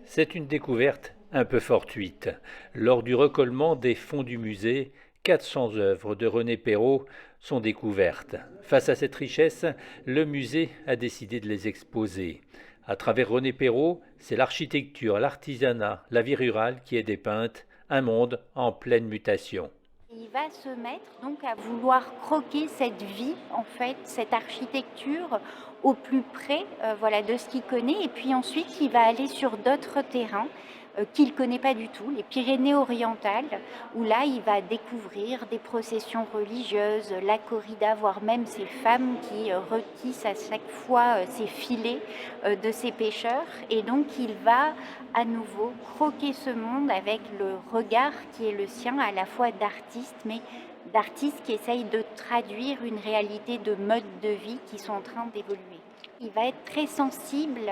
C'est une découverte un peu fortuite. Lors du recollement des fonds du musée, 400 œuvres de René Perrault sont découvertes. Face à cette richesse, le musée a décidé de les exposer. À travers René Perrault, c'est l'architecture, l'artisanat, la vie rurale qui est dépeinte, un monde en pleine mutation. Il va se mettre donc à vouloir croquer cette vie, en fait, cette architecture au plus près, voilà, de ce qu'il connaît. Et puis ensuite, il va aller sur d'autres terrains qu'il ne connaît pas du tout, les Pyrénées-Orientales, où là, il va découvrir des processions religieuses, la corrida, voire même ces femmes qui retissent à chaque fois ces filets de ces pêcheurs. Et donc, il va à nouveau croquer ce monde avec le regard qui est le sien, à la fois d'artiste, mais d'artistes qui essayent de traduire une réalité de modes de vie qui sont en train d'évoluer. Il va être très sensible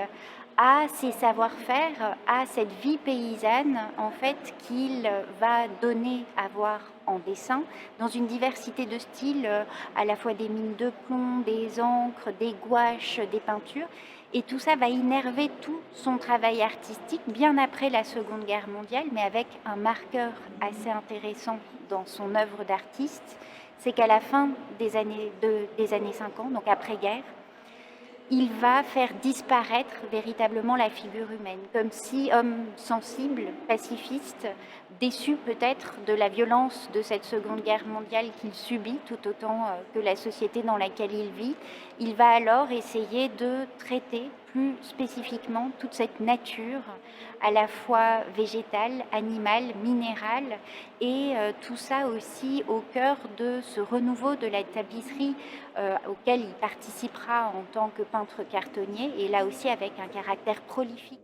à ces savoir-faire, à cette vie paysanne en fait qu'il va donner à voir en dessin, dans une diversité de styles, à la fois des mines de plomb, des encres, des gouaches, des peintures. Et tout ça va innerver tout son travail artistique bien après la Seconde Guerre mondiale, mais avec un marqueur assez intéressant dans son œuvre d'artiste, c'est qu'à la fin des années 50, donc après-guerre, il va faire disparaître véritablement la figure humaine, comme si homme sensible, pacifiste, déçu peut-être de la violence de cette Seconde Guerre mondiale qu'il subit tout autant que la société dans laquelle il vit, il va alors essayer de traiter plus spécifiquement toute cette nature à la fois végétale, animale, minérale, et tout ça aussi au cœur de ce renouveau de la tapisserie auquel il participera en tant que peintre cartonnier, et là aussi avec un caractère prolifique.